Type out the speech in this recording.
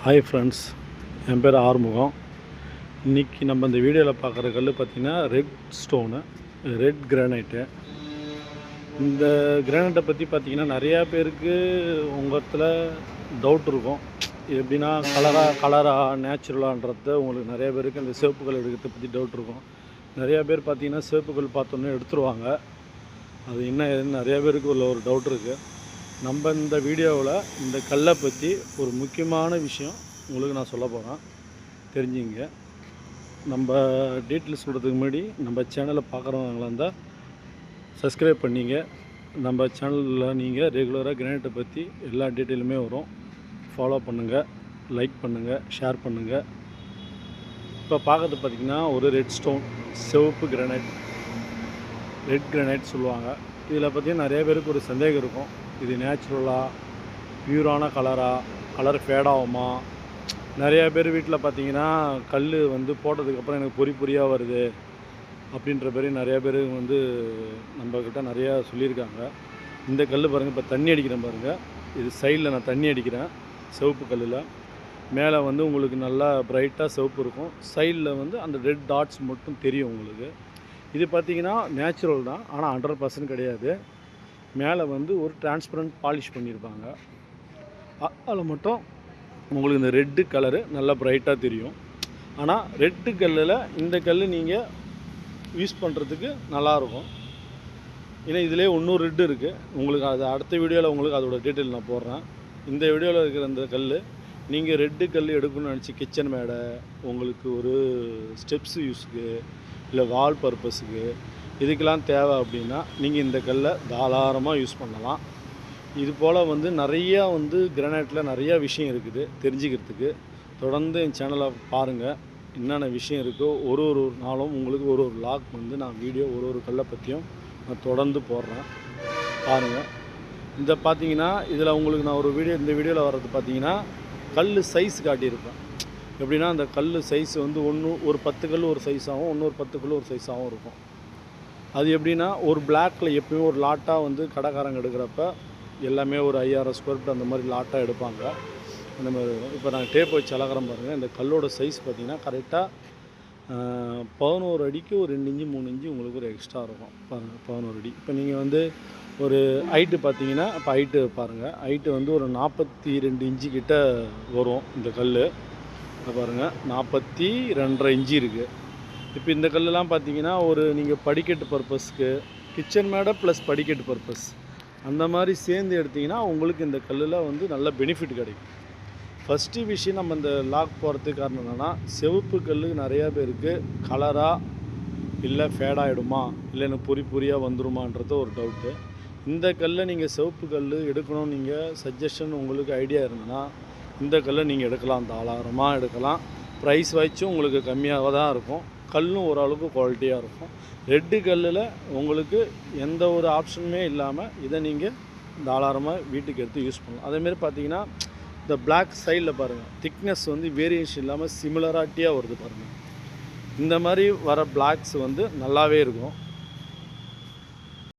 Hi friends, என் பேர் ஆறுமுகம். இன்றைக்கி நம்ம இந்த வீடியோவில் பார்க்குற கல் பார்த்திங்கன்னா ரெட் ஸ்டோனு, ரெட் கிரானைட்டு. இந்த கிரானைட்டை பற்றி பார்த்திங்கன்னா நிறையா பேருக்கு உங்கத்தில் டவுட் இருக்கும். எப்படின்னா கலராக நேச்சுரலான்றது உங்களுக்கு நிறையா பேருக்கு இந்த சிவப்பு கல் எடுக்கிறத பற்றி டவுட் இருக்கும். நிறையா பேர் பார்த்திங்கன்னா சிவப்பு கல் பார்த்தோன்னே எடுத்துருவாங்க. அது என்ன ஏதுன்னு நிறையா பேருக்கு உள்ள ஒரு டவுட் இருக்குது. நம்ம இந்த வீடியோவில் இந்த கல்லை பற்றி ஒரு முக்கியமான விஷயம் உங்களுக்கு நான் சொல்ல போகிறேன், தெரிஞ்சுங்க. நம்ம டீட்டெயில்ஸ் கொடுறதுக்கு முன்னாடி நம்ம சேனலை பார்க்குறவங்களா இருந்தால் சப்ஸ்கிரைப் பண்ணிங்க. நம்ம சேனலில் நீங்கள் ரெகுலராக கிரானைட்டை பற்றி எல்லா டீட்டெயிலுமே வரும். ஃபாலோ பண்ணுங்கள், லைக் பண்ணுங்கள், ஷேர் பண்ணுங்கள். இப்போ பார்க்கறது பார்த்திங்கன்னா ஒரு ரெட் ஸ்டோன், சிவப்பு கிரானைட், ரெட் கிரானைட் சொல்லுவாங்க. இதில் பார்த்திங்கன்னா நிறைய பேருக்கு ஒரு சந்தேகம் இருக்கும். இது நேச்சுரலாக பியூரான கலர் ஃபேடாகுமா? நிறையா பேர் வீட்டில் பார்த்தீங்கன்னா கல் வந்து போட்டதுக்கப்புறம் எனக்கு பொறியாக வருது அப்படின்ற பேர் நிறையா பேர் வந்து நம்மக்கிட்ட நிறையா சொல்லியிருக்காங்க. இந்த கல் பாருங்கள், இப்போ தண்ணி அடிக்கிறேன் பாருங்கள். இது சைடில் நான் தண்ணி அடிக்கிறேன் சிவப்பு கல்லில். மேலே வந்து உங்களுக்கு நல்லா பிரைட்டாக சிவப்பு இருக்கும், சைடில் வந்து அந்த ரெட் டாட்ஸ் மட்டும் தெரியும் உங்களுக்கு. இது பார்த்திங்கன்னா நேச்சுரல் தான், ஆனால் 100% கிடையாது. மேலே வந்து ஒரு டிரான்ஸ்பரண்ட் பாலிஷ் பண்ணியிருப்பாங்க. அதில் மட்டும் உங்களுக்கு இந்த ரெட்டு கலரு நல்லா பிரைட்டாக தெரியும். ஆனால் ரெட்டு கல்லில் இந்த கல் நீங்கள் யூஸ் பண்ணுறதுக்கு நல்லாயிருக்கும். ஏன்னா இதிலே இன்னொரு ரெட்டு இருக்குது. உங்களுக்கு அது அடுத்த வீடியோவில் உங்களுக்கு அதோடய டீட்டெயில் நான் போடுறேன். இந்த வீடியோவில் இருக்கிற இந்த கல் நீங்கள் ரெட்டு கல் எடுக்கணும்னு நினச்சி கிச்சன் மேடை, உங்களுக்கு ஒரு ஸ்டெப்ஸு யூஸுக்கு, இல்லை வால் பர்பஸுக்கு, இதுக்கெல்லாம் தேவை அப்படின்னா நீங்கள் இந்த கல்லை தாராளமாக யூஸ் பண்ணலாம். இது போல் வந்து நிறையா வந்து கிரானைட்டில் நிறையா விஷயம் இருக்குது தெரிஞ்சுக்கிறதுக்கு. தொடர்ந்து என் சேனலை பாருங்கள், என்னென்ன விஷயம் இருக்கோ ஒரு நாளும் உங்களுக்கு ஒரு வ்ளாக் வந்து நான் வீடியோ ஒரு கல்லை பற்றியும் நான் தொடர்ந்து போடுறேன், பாருங்கள். இந்த பார்த்தீங்கன்னா இதில் உங்களுக்கு நான் இந்த வீடியோவில் வர்றது பார்த்தீங்கன்னா கல் சைஸ் காட்டியிருப்பேன். எப்படின்னா அந்த கல் சைஸ் வந்து ஒரு 10 கல் ஒரு சைஸாகவும், இன்னொரு 10 கல் ஒரு சைஸாகவும் இருக்கும். அது எப்படின்னா ஒரு பிளாக்கில் எப்பயும் ஒரு லாட்டாக வந்து கடைக்காரங்க எடுக்கிறப்ப எல்லாமே ஒரு 5000 ஸ்கொயர் ஃபீட் அந்த மாதிரி லாட்டாக எடுப்பாங்க. அந்த மாதிரி இப்போ நான் டேப் வச்சு அழகிறேன் பாருங்கள். இந்த கல்லோட சைஸ் பார்த்திங்கன்னா கரெக்டாக 11 அடிக்கு ஒரு 2 இன்ச்சு 3 இன்ச்சு உங்களுக்கு ஒரு எக்ஸ்ட்ரா இருக்கும் பாருங்கள். 11 அடி. இப்போ நீங்கள் வந்து ஒரு ஹைட்டு பார்த்தீங்கன்னா, இப்போ ஹைட்டு பாருங்கள், ஹைட்டு வந்து ஒரு 42 இன்ச்சு கிட்ட வரும் இந்த கல். பாருங்கள், 42.5 இன்ச்சு இருக்குது. இப்போ இந்த கல்லெலாம் பார்த்தீங்கன்னா ஒரு நீங்கள் படிக்கட்டு பர்பஸ்க்கு, கிச்சன் மேடை ப்ளஸ் படிக்கட்டு பர்பஸ் அந்த மாதிரி சேர்ந்து எடுத்திங்கன்னா உங்களுக்கு இந்த கல்லில் வந்து நல்ல பெனிஃபிட் கிடைக்கும். ஃபஸ்ட்டு விஷயம், நம்ம இந்த லாக் போகிறதுக்கு காரணம் என்னென்னா, சிவப்பு கல் நிறையா பேருக்கு கலராக இல்லை ஃபேடாகிடுமா, இல்லை எனக்கு பொறியாக வந்துருமான்றது ஒரு டவுட்டு. இந்த கல்லை நீங்கள் சிவப்பு கல் எடுக்கணும், நீங்கள் சஜஷன் உங்களுக்கு ஐடியா இருந்ததுன்னா இந்த கல்லை நீங்கள் எடுக்கலாம், தாராளமாக எடுக்கலாம். ப்ரைஸ் வைச்சும் உங்களுக்கு கம்மியாக தான் இருக்கும், கல்லும் ஓரளவுக்கு குவாலிட்டியாக இருக்கும். ரெட்டு கல்லில் உங்களுக்கு எந்த ஒரு ஆப்ஷனுமே இல்லாமல் இதை நீங்கள் தாராளமாக வீட்டுக்கு எடுத்து யூஸ் பண்ணலாம். அதேமாரி பார்த்தீங்கன்னா இந்த பிளாக் சைடில் பாருங்கள், திக்னஸ் வந்து வேரியேஷன் இல்லாமல் சிமிலராட்டியாக வருது பாருங்கள். இந்த மாதிரி வர பிளாக்ஸ் வந்து நல்லாவே இருக்கும்.